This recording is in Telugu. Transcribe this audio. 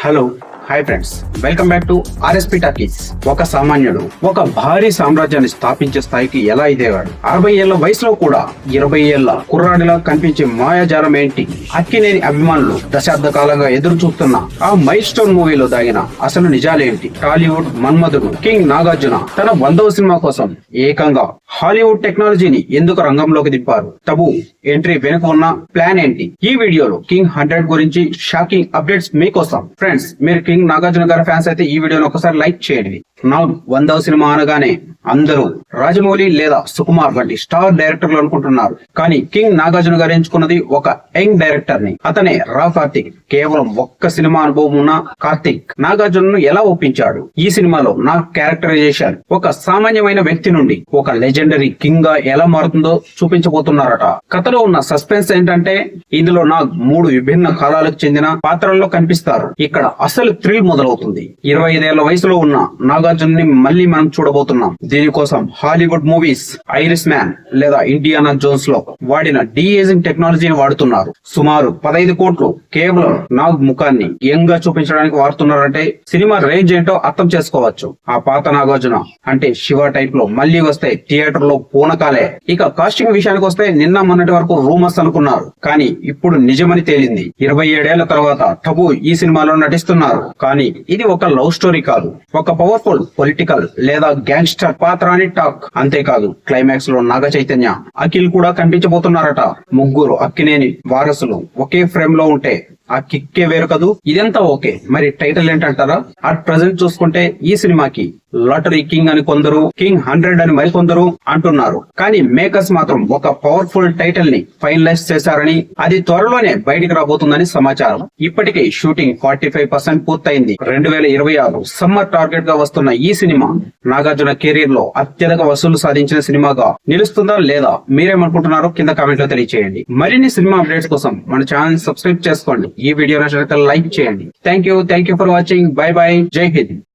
Hello hi friends, welcome back to RSP talkies. ఒక సామాన్యుడు ఒక భారీ సామ్రాజ్యాన్ని స్థాపించే స్థాయికి ఎలా ఎదిగాడు? 60 ఏళ్ల వయసులో కూడా 20 ఏళ్ల కుర్రాడిలా కనిపించే మాయాజాలం ఏంటి? అక్కినేని అభిమానులు దశాబ్ద కాలంగా ఎదురు చూస్తున్న ఆ మైల్ స్టోన్ మూవీలో దాగిన అసలు నిజాలేంటి? టాలీవుడ్ మన్మధుడు కింగ్ నాగార్జున తన 100వ సినిమా కోసం ఏకంగా హాలీవుడ్ టెక్నాలజీని ఎందుకు రంగంలోకి దింపారు? టబు ఎంట్రీ వెనుక ఉన్న ప్లాన్ ఏంటి? ఈ వీడియోలో కింగ్ 100 గురించి షాకింగ్ అప్డేట్స్ మీకోసం. ఫ్రెండ్స్, మీరు కింగ్ నాగార్జున గారి ఫ్యాన్స్ అయితే ఈ వీడియోని ఒకసారి లైక్ చేయండి. నా 100వ సినిమా అనగానే అందరూ రాజమౌళి లేదా సుకుమార్ వంటి స్టార్ డైరెక్టర్లు అనుకుంటున్నారు. కానీ కింగ్ నాగార్జున గారు ఎంచుకున్నది ఒక యంగ్ డైరెక్టర్ ని. అతనే రా కార్తిక్. కేవలం ఒక్క సినిమా అనుభవం ఉన్న కార్తిక్ నాగార్జునను ఎలా ఒప్పించాడు? ఈ సినిమాలో నా క్యారెక్టరైజేషన్ ఒక సామాన్యమైన వ్యక్తి నుండి ఒక లెజెండరీ కింగ్ గా ఎలా మారుతుందో చూపించబోతున్నారట. కథలో ఉన్న సస్పెన్స్ ఏంటంటే ఇందులో నాగ్ 3 విభిన్న కాలాలకు చెందిన పాత్రల్లో కనిపిస్తారు. ఇక్కడ అసలు థ్రిల్ మొదలవుతుంది. 25 ఏళ్ల వయసులో ఉన్న నాగార్జున ని మళ్ళీ మనం చూడబోతున్నాం. దీనికోసం హాలీవుడ్ మూవీస్ ఐరిస్ మ్యాన్ లేదా ఇండియానా జోన్స్ లో వాడిన డీఏజింగ్ టెక్నాలజీని వాడుతున్నారు. సుమారు 15 కోట్లు కేవలం నాగ్ ముఖాన్ని యంగ్ గా చూపించడానికి వాడుతున్నారంటే సినిమా రేంజ్ ఏంటో అర్థం చేసుకోవచ్చు. ఆ పాత నాగార్జున అంటే శివ టైప్ లో మళ్లీ వస్తే థియేటర్ లో పూనకాలే. ఇక కాస్టింగ్ విషయానికి వస్తే నిన్న మొన్నటి వరకు రూమర్స్ అనుకున్నారు, కానీ ఇప్పుడు నిజమని తేలింది. 27 ఏళ్ల తర్వాత టబు ఈ సినిమాలో నటిస్తున్నారు. కానీ ఇది ఒక లవ్ స్టోరీ కాదు, ఒక పవర్ఫుల్ పొలిటికల్ లేదా గ్యాంగ్స్టర్ పాత్ర అని టాక్. అంతేకాదు క్లైమాక్స్ లో నాగ చైతన్య, అఖిల్ కూడా కనిపించబోతున్నారట. ముగ్గురు అక్కినేని వారసులు ఒకే ఫ్రేమ్ లో ఉంటే ఆ కిక్కే వేరు కదూ. ఇదంతా ఓకే, మరి టైటిల్ ఏంటంటారా? అట్ ప్రెసెంట్ చూసుకుంటే ఈ సినిమాకి లాటరీ కింగ్ అని కొందరు, కింగ్ 100 అని మరికొందరు అంటున్నారు. కానీ మేకర్స్ మాత్రం ఒక పవర్ఫుల్ టైటిల్ ని ఫైనలైజ్ చేశారని, అది త్వరలోనే బయటికి రాబోతుందని సమాచారం. ఇప్పటికే షూటింగ్ 45% పూర్తయింది. 2026 సమ్మర్ టార్గెట్ గా వస్తున్న ఈ సినిమా నాగార్జున కెరీర్ లో అత్యధిక వసూలు సాధించిన సినిమాగా నిలుస్తుందా లేదా? మీరేమనుకుంటున్నారో కింద కామెంట్ లో తెలియజేయండి. మరిన్ని సినిమా అప్డేట్స్ కోసం మన ఛానల్ సబ్స్క్రైబ్ చేసుకోండి. ఈ వీడియో నచ్చినట్లయితే లైక్ చేయండి. Thank you for watching. By by. జై హింద్.